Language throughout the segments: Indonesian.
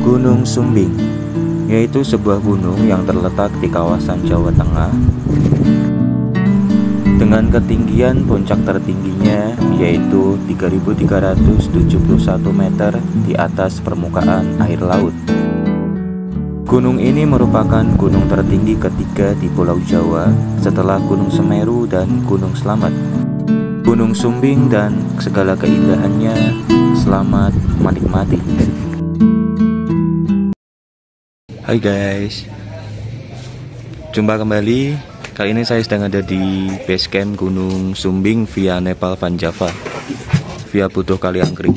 Gunung Sumbing, yaitu sebuah gunung yang terletak di kawasan Jawa Tengah dengan ketinggian puncak tertingginya yaitu 3.371 meter di atas permukaan air laut. Gunung ini merupakan gunung tertinggi ketiga di Pulau Jawa setelah Gunung Semeru dan Gunung Slamet. Gunung Sumbing dan segala keindahannya, selamat menikmati. Hai guys, jumpa kembali. Kali ini saya sedang ada di base camp Gunung Sumbing via Nepal Van Java, via Butuh Kaliangkring.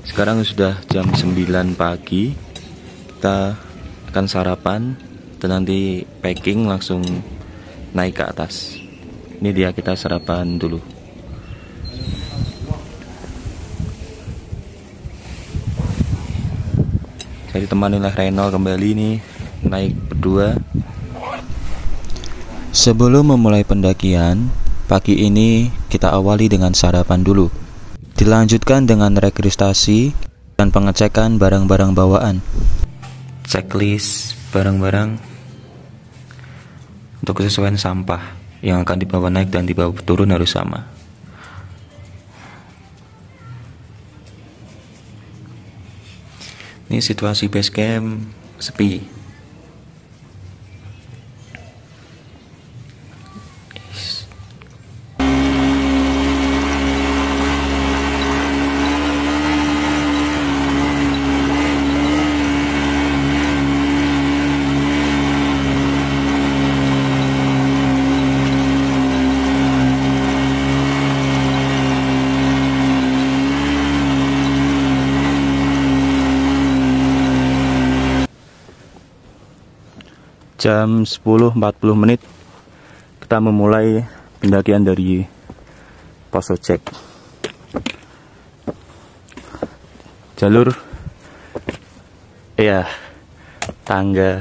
Sekarang sudah jam 9 pagi. Kita akan sarapan dan nanti packing langsung naik ke atas. Ini dia, kita sarapan dulu. Saya ditemani oleh Reynold kembali nih, naik berdua. Sebelum memulai pendakian, pagi ini kita awali dengan sarapan dulu. Dilanjutkan dengan registrasi dan pengecekan barang-barang bawaan. Checklist barang-barang untuk kesesuaian sampah yang akan dibawa naik dan dibawa turun harus sama. Ini situasi base camp sepi. Jam 10.40 kita memulai pendakian dari pos ojek. Jalur tangga.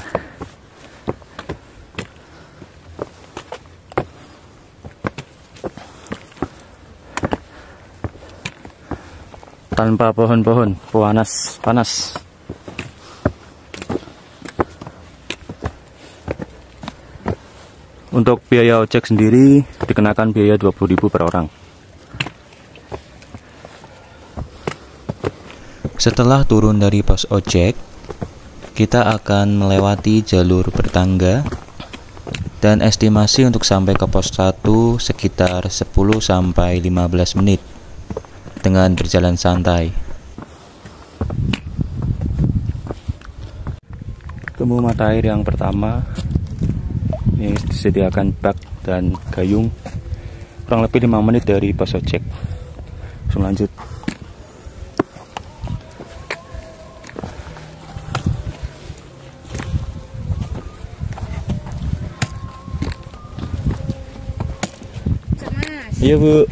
Tanpa pohon-pohon, panas. Untuk biaya ojek sendiri dikenakan biaya 20.000 per orang. Setelah turun dari pos ojek, kita akan melewati jalur bertangga dan estimasi untuk sampai ke pos 1 sekitar 10-15 menit dengan berjalan santai. Ketemu mata air yang pertama. Ini disediakan bak dan gayung. Kurang lebih 5 menit dari pos ojek. Langsung lanjut. Iya Bu.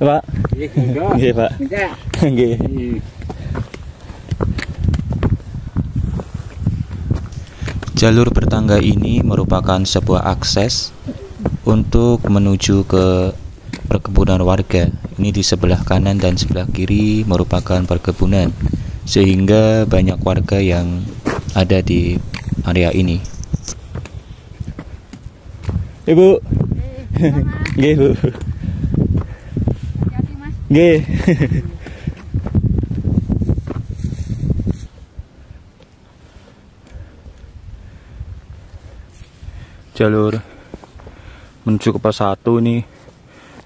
Pak. Nggih, Pak. Nggih. Jalur bertangga ini merupakan sebuah akses untuk menuju ke perkebunan warga. Ini di sebelah kanan dan sebelah kiri merupakan perkebunan, sehingga banyak warga yang ada di area ini. Ibu. Nggih, Bu. Nggih. Jalur menuju ke pos 1 ini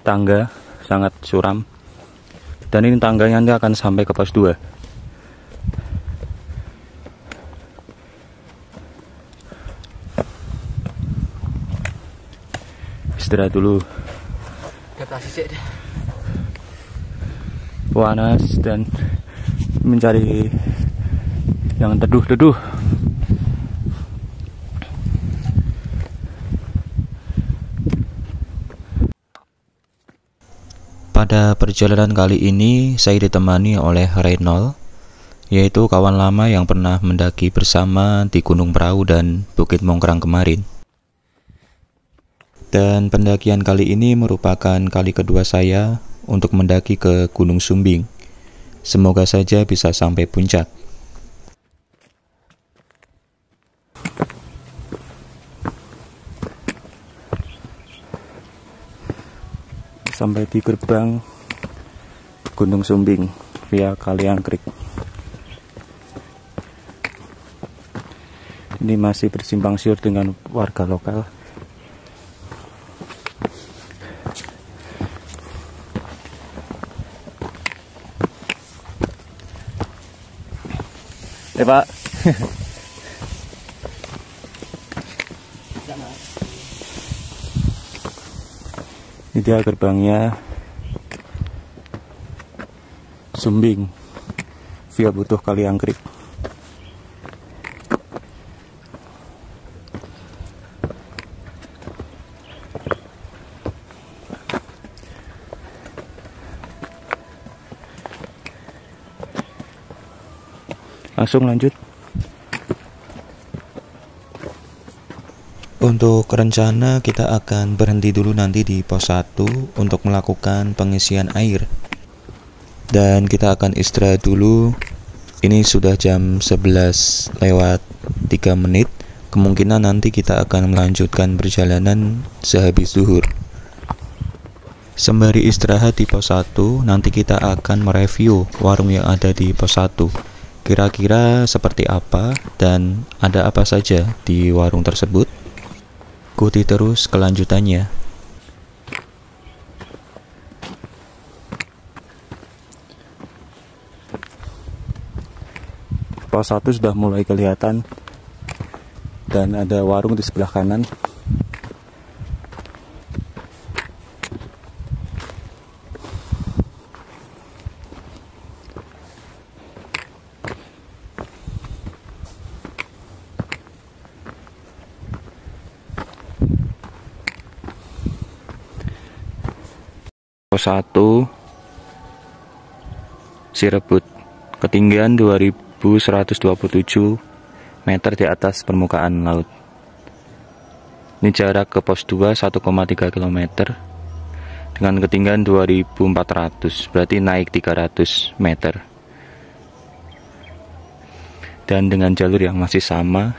tangga sangat suram. Dan ini tangganya nanti akan sampai ke pos 2. Istirahat dulu. Panas dan mencari yang teduh-teduh. Pada perjalanan kali ini saya ditemani oleh Reynold, yaitu kawan lama yang pernah mendaki bersama di Gunung Prau dan Bukit Mongkrang kemarin. Dan pendakian kali ini merupakan kali kedua saya untuk mendaki ke Gunung Sumbing. Semoga saja bisa sampai puncak. Sampai di gerbang Gunung Sumbing via Kaliangkrik. Ini masih bersimpang siur dengan warga lokal. Pak. Ini dia gerbangnya Sumbing via Butuh Kaliangkrik. Langsung lanjut. Untuk rencana kita akan berhenti dulu nanti di pos 1 untuk melakukan pengisian air. Dan kita akan istirahat dulu. Ini sudah jam 11 lewat 3 menit. Kemungkinan nanti kita akan melanjutkan perjalanan sehabis zuhur. Sembari istirahat di pos 1, nanti kita akan mereview warung yang ada di pos 1. Kira-kira seperti apa dan ada apa saja di warung tersebut? Ikuti terus kelanjutannya. Pos 1 sudah mulai kelihatan dan ada warung di sebelah kanan. Pos 1 Sirebut, ketinggian 2127 meter di atas permukaan laut. Ini jarak ke pos 2 1,3 km dengan ketinggian 2400, berarti naik 300 meter. Dan dengan jalur yang masih sama,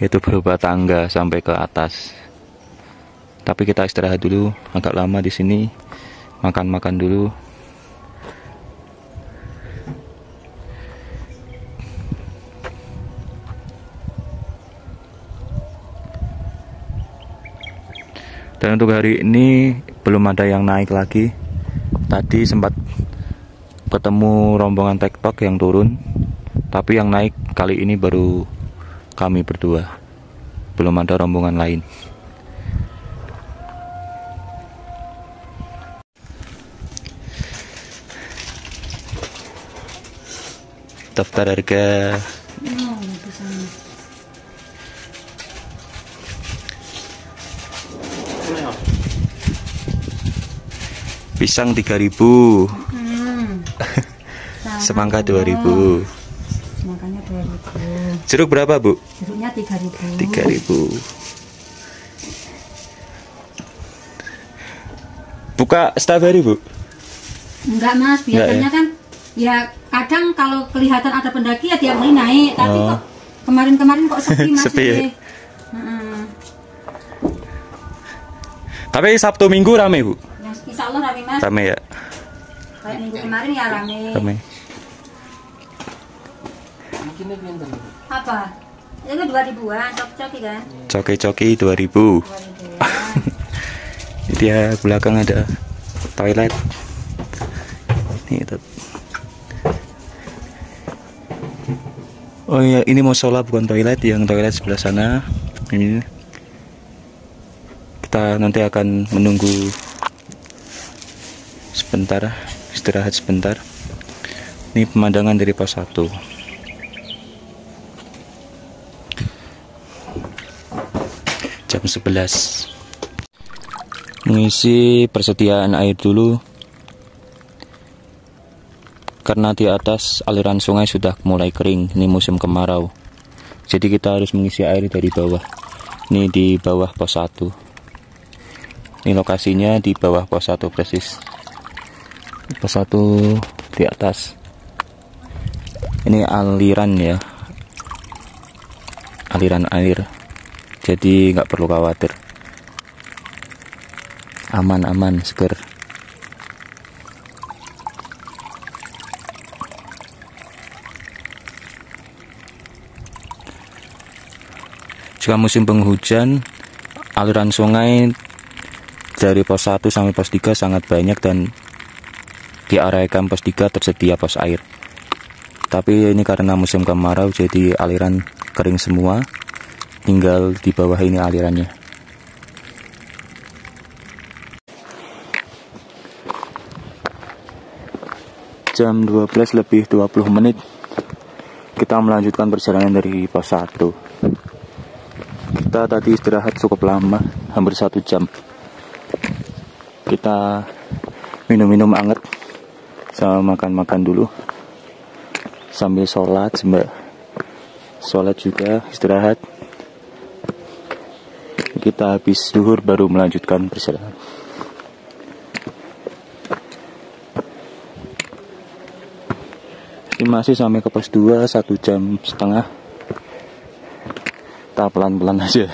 yaitu berupa tangga sampai ke atas. Tapi kita istirahat dulu, agak lama di sini. Makan-makan dulu. Dan untuk hari ini belum ada yang naik lagi. Tadi sempat ketemu rombongan tektok yang turun, tapi yang naik kali ini baru kami berdua. Belum ada rombongan lain. Daftar harga. Pisang 3.000. Semangka 2.000. Semangkanya 2.000. Jeruk berapa, Bu? Jeruknya 3.000. 3.000. Buka setiap hari, Bu? Enggak, Mas, biasanya kan ya kadang kalau kelihatan ada pendaki ya tiap hari naik, tapi kok kemarin-kemarin kok sepi, Mas. Sepi ya? Tapi Sabtu Minggu rame, Bu? Insya Allah rame, Mas. Rame ya? Kayak minggu kemarin ya rame. Rame. Apa? Itu 2.000-an, coki kan? Coki-coki 2.000. Dia belakang ada toilet. Nih, oh iya, ini musola bukan toilet, yang toilet sebelah sana. Ini kita nanti akan menunggu sebentar, istirahat sebentar. Ini pemandangan dari pos 1. Jam 11. Mengisi persediaan air dulu, karena di atas aliran sungai sudah mulai kering. Ini musim kemarau, jadi kita harus mengisi air dari bawah. Ini di bawah pos 1. Ini lokasinya di bawah pos 1 persis. Pos 1 di atas. Ini aliran ya, aliran air. Jadi nggak perlu khawatir. Aman-aman, seger. Jika musim penghujan, aliran sungai dari pos 1 sampai pos 3 sangat banyak dan di area camp pos 3 tersedia pos air. Tapi ini karena musim kemarau jadi aliran kering semua, tinggal di bawah ini alirannya. Jam 12:20 kita melanjutkan perjalanan dari pos 1. Kita tadi istirahat cukup lama, hampir 1 jam. Kita minum-minum anget sama makan-makan dulu sambil sholat juga, istirahat. Kita habis zuhur baru melanjutkan perjalanan. Masih sampai ke pos 2 1,5 jam. Kita pelan-pelan aja.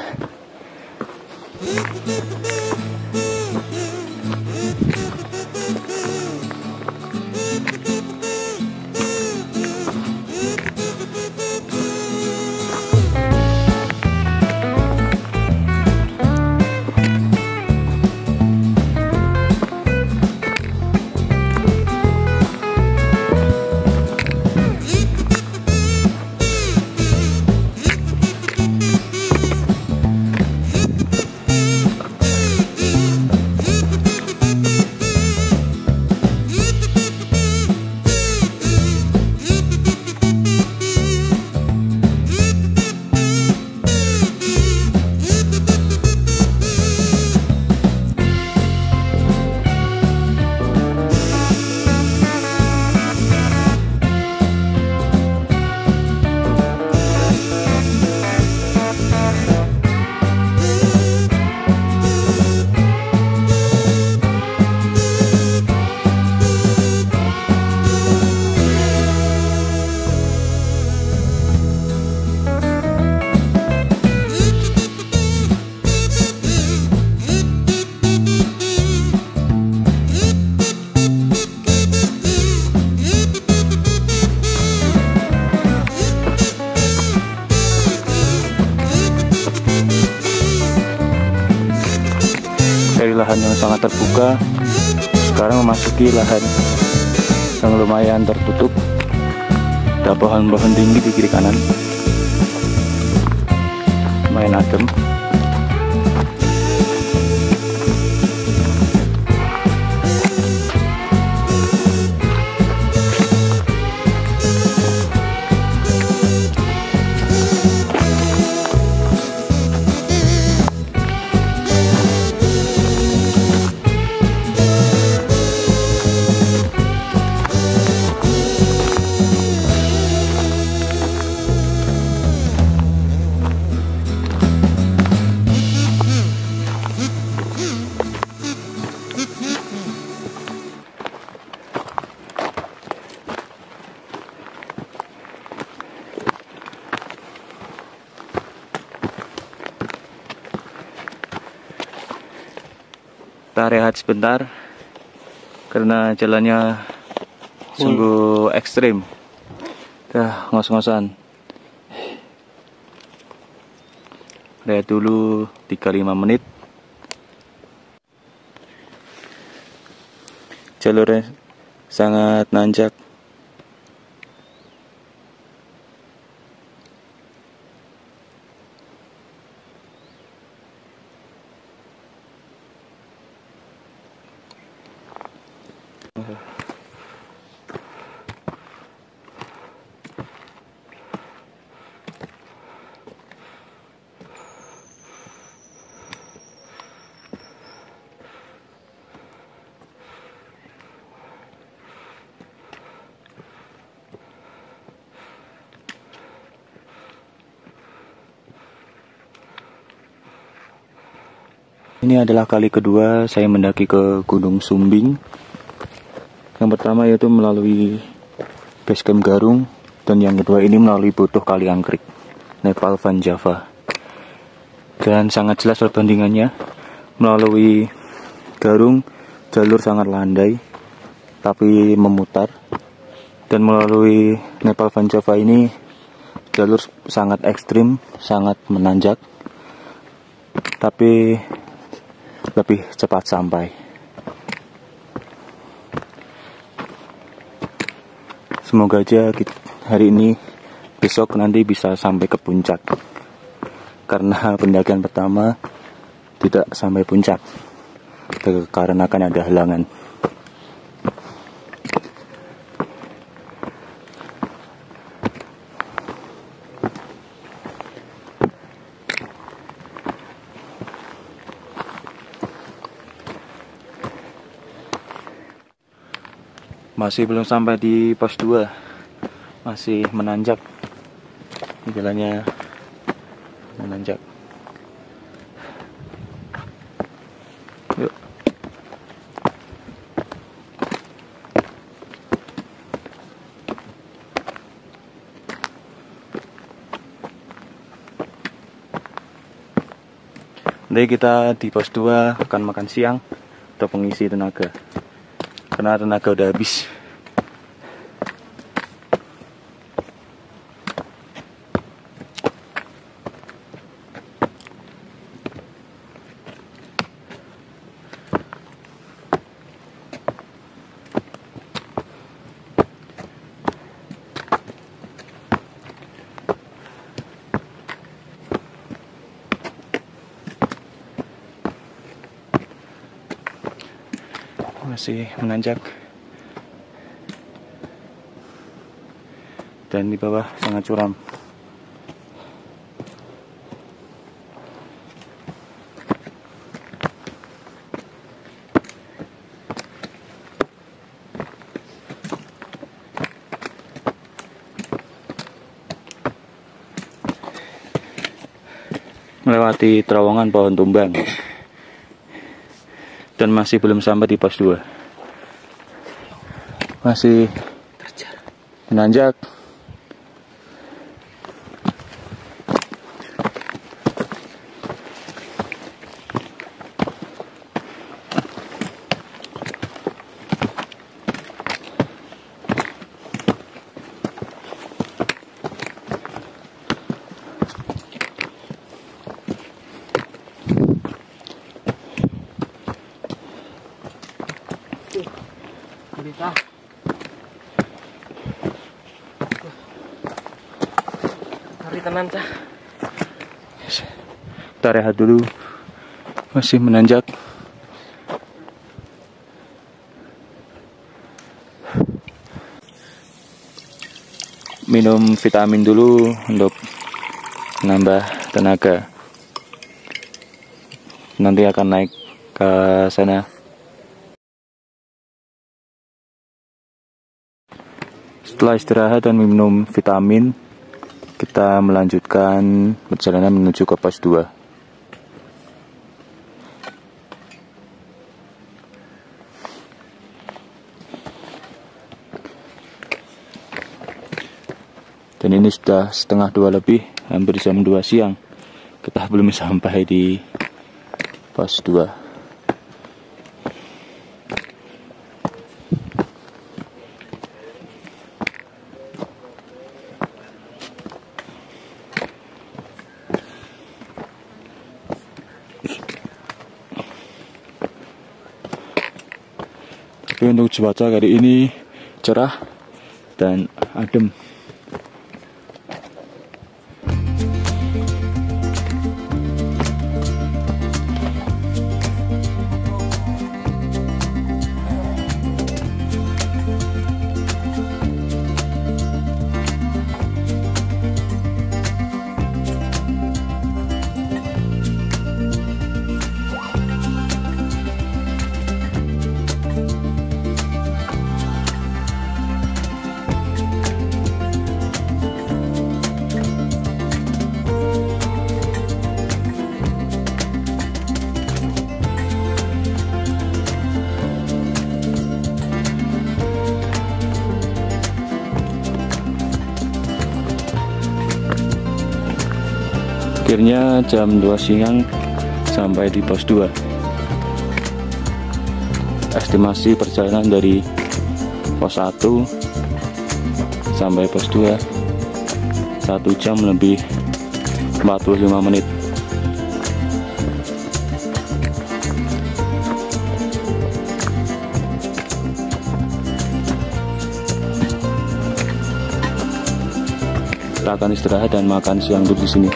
Dari lahan yang sangat terbuka, sekarang memasuki lahan yang lumayan tertutup. Ada pohon-pohon tinggi di kiri kanan, lumayan adem. Kita rehat sebentar karena jalannya sungguh ekstrim. Kita ngos-ngosan. Rehat dulu 35 menit. Jalurnya sangat nanjak. Ini adalah kali kedua saya mendaki ke Gunung Sumbing. Yang pertama yaitu melalui Basecamp Garung, dan yang kedua ini melalui Butuh Kali Angkrik, Nepal Van Java. Dan sangat jelas perbandingannya. Melalui Garung jalur sangat landai tapi memutar, dan melalui Nepal Van Java ini jalur sangat ekstrim, sangat menanjak, tapi lebih cepat sampai. Semoga aja hari ini, besok nanti bisa sampai ke puncak. Karena pendakian pertama tidak sampai puncak, karena akan ada halangan. Masih belum sampai di pos 2, masih menanjak, jalannya menanjak. Yuk. Nanti kita di pos 2 akan makan siang atau pengisi tenaga, karena tenaga udah habis. Masih menanjak, dan di bawah sangat curam. Melewati terowongan pohon tumbang, dan masih belum sampai di pos 2. Masih menanjak. Tenan cah. Kita rehat dulu, masih menanjak. Minum vitamin dulu untuk menambah tenaga. Nanti akan naik ke sana. Setelah istirahat dan minum vitamin, kita melanjutkan perjalanan menuju ke pos 2. Dan ini sudah setengah 2 lebih, hampir jam 2 siang. Kita belum sampai di pos 2. Tapi untuk cuaca kali ini cerah dan adem. Akhirnya jam 2 siang sampai di pos 2. Estimasi perjalanan dari pos 1 sampai pos 2 1 jam lebih 45 menit. Kita akan istirahat dan makan siang dulu di sini.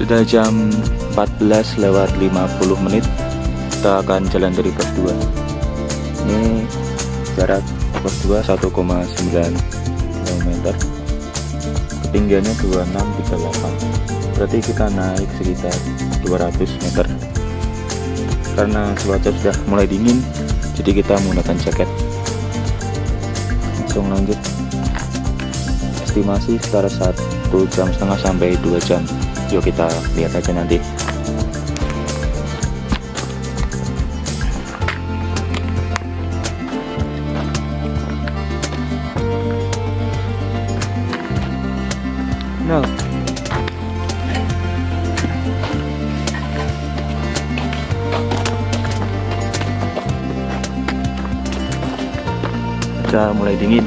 Sudah jam 14:50, kita akan jalan dari pos 2. Ini jarak pos 2 1,9 km, ketinggiannya 2638, berarti kita naik sekitar 200 meter. Karena cuaca sudah mulai dingin, jadi kita menggunakan jaket. Langsung lanjut. Estimasi sekitar 1,5 jam sampai 2 jam. Yuk kita lihat aja nanti. No. Udah mulai dingin.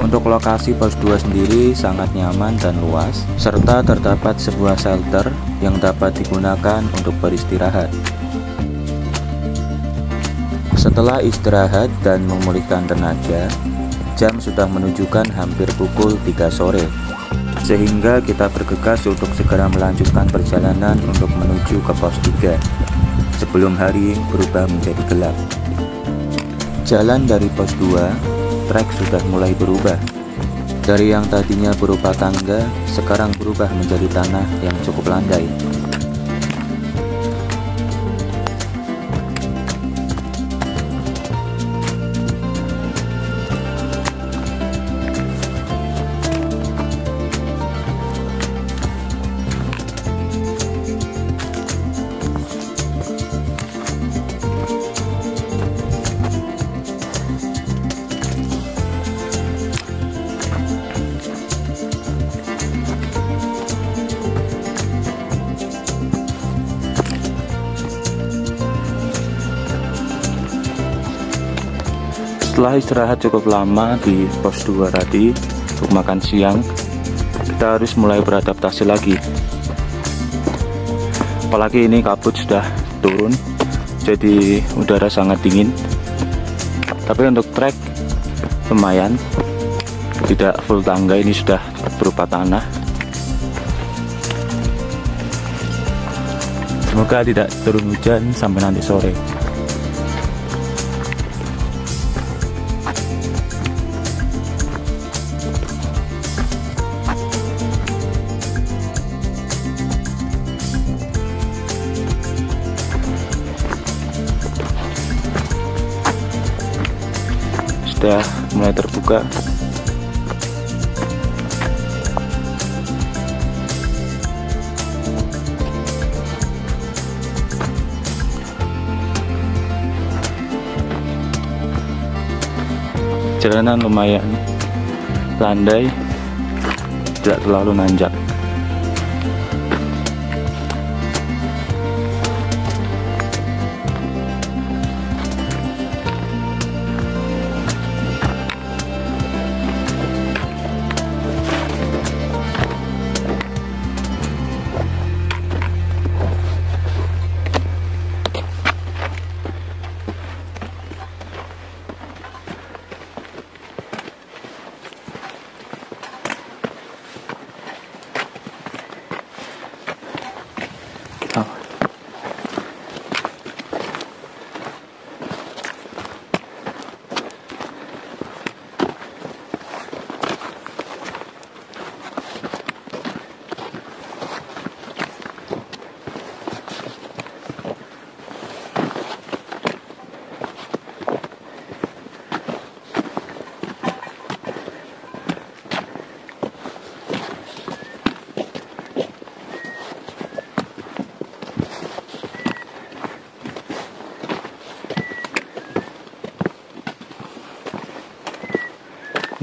Untuk lokasi pos 2 sendiri sangat nyaman dan luas, serta terdapat sebuah shelter yang dapat digunakan untuk beristirahat. Setelah istirahat dan memulihkan tenaga, jam sudah menunjukkan hampir pukul 3 sore, sehingga kita bergegas untuk segera melanjutkan perjalanan untuk menuju ke pos 3 sebelum hari berubah menjadi gelap. Jalan dari pos 2, trek sudah mulai berubah. Dari yang tadinya berupa tangga, sekarang berubah menjadi tanah yang cukup landai. Setelah istirahat cukup lama di pos 2 tadi untuk makan siang, kita harus mulai beradaptasi lagi. Apalagi ini kabut sudah turun, jadi udara sangat dingin. Tapi untuk trek lumayan, tidak full tangga, ini sudah berupa tanah. Semoga tidak turun hujan sampai nanti sore. Sudah mulai terbuka. Jalanan lumayan landai, tidak terlalu nanjak.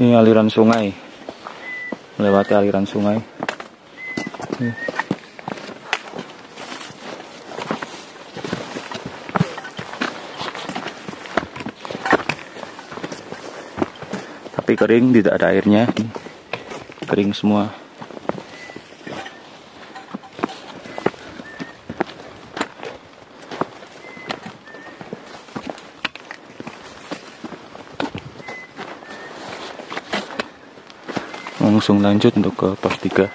Ini aliran sungai, melewati aliran sungai. Tapi kering, tidak ada airnya, kering semua. Langsung lanjut untuk ke pos 3.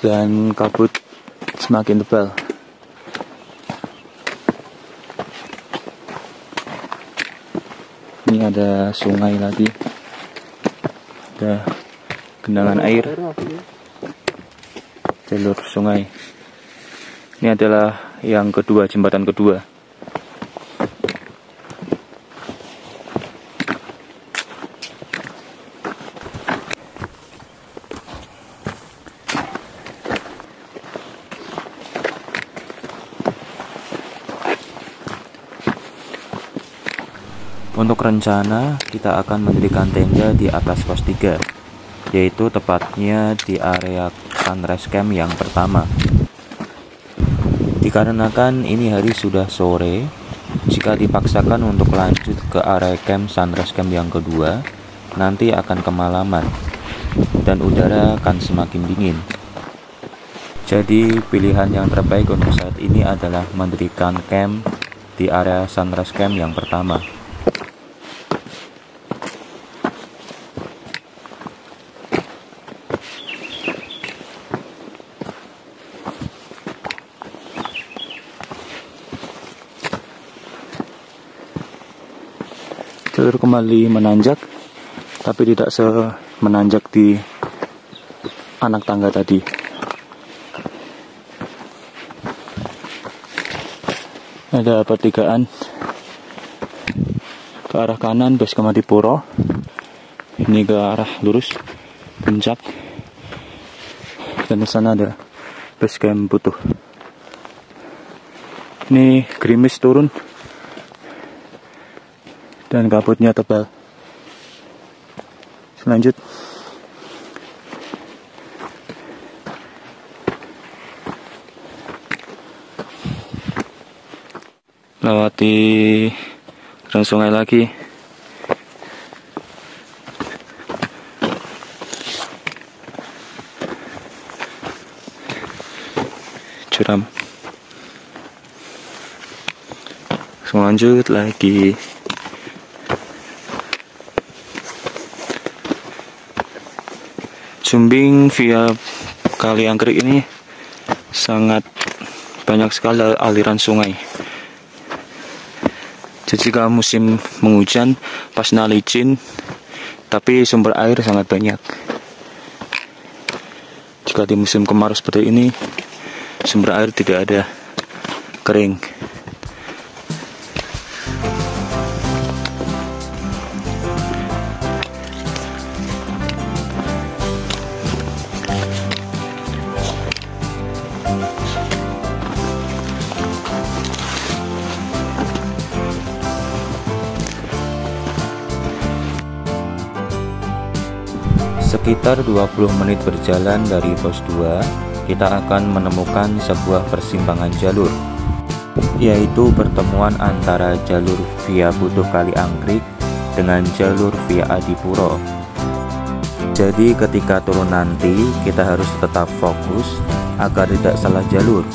Dan kabut semakin tebal. Ini ada sungai lagi, ada genangan air, jalur sungai. Ini adalah yang kedua, jembatan kedua. Untuk rencana, kita akan mendirikan tenda di atas pos 3, yaitu tepatnya di area sunrise camp yang pertama. Dikarenakan ini hari sudah sore, jika dipaksakan untuk lanjut ke area camp sunrise camp yang kedua, nanti akan kemalaman dan udara akan semakin dingin. Jadi pilihan yang terbaik untuk saat ini adalah mendirikan camp di area sunrise camp yang pertama. Jalur kembali menanjak, tapi tidak semenanjak di anak tangga tadi. Ada pertigaan ke arah kanan base camp Adipuro, ini ke arah lurus puncak, dan di sana ada base camp Butuh. Ini gerimis turun dan kabutnya tebal. Lanjut. Lewati aliran sungai lagi. Curam. Lanjut lagi. Sumbing via Kali Anggrek ini sangat banyak sekali aliran sungai. Jadi jika musim penghujan pas licin, tapi sumber air sangat banyak. Jika di musim kemarau seperti ini, sumber air tidak ada, kering. Sekitar 20 menit berjalan dari pos 2, kita akan menemukan sebuah persimpangan jalur, yaitu pertemuan antara jalur via Butuh Kali Anggrek dengan jalur via Adipuro. Jadi ketika turun nanti, kita harus tetap fokus agar tidak salah jalur.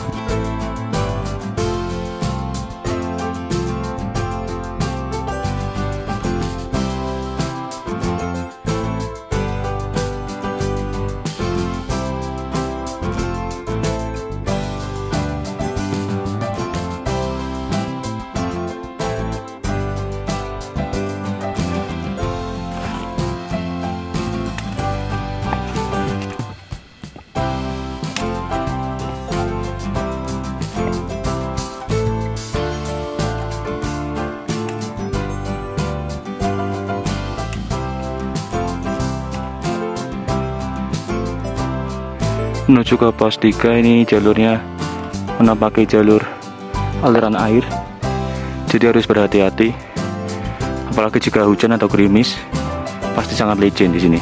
menuju ke pos 3. Ini jalurnya menampaki jalur aliran air, jadi harus berhati-hati, apalagi jika hujan atau gerimis, pasti sangat licin di sini.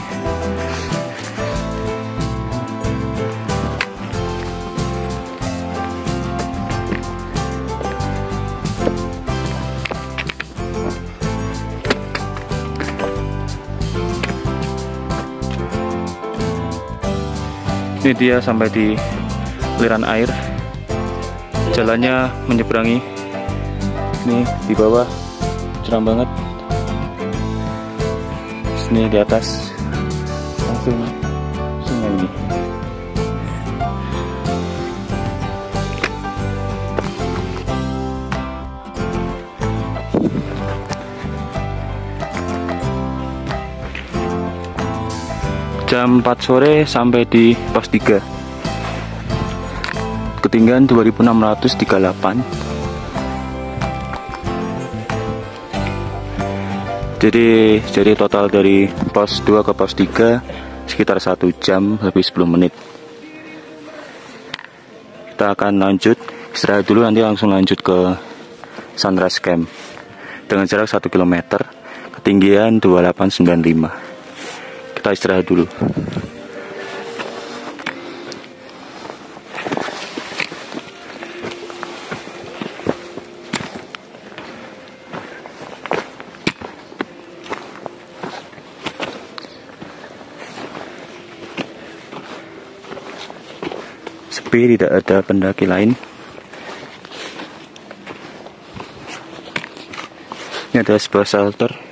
Ini dia sampai di aliran air. Jalannya menyeberangi. Ini di bawah curam banget. Sini di atas langsung sungai ini. Jam 4 sore sampai di pos 3. Ketinggian 2638. Jadi total dari pos 2 ke pos 3 sekitar 1 jam lebih 10 menit. Kita akan lanjut istirahat dulu, nanti langsung lanjut ke Sunrise Camp dengan jarak 1 km, ketinggian 2895. Kita istirahat dulu. Sepi, tidak ada pendaki lain. Ini ada sebuah shelter.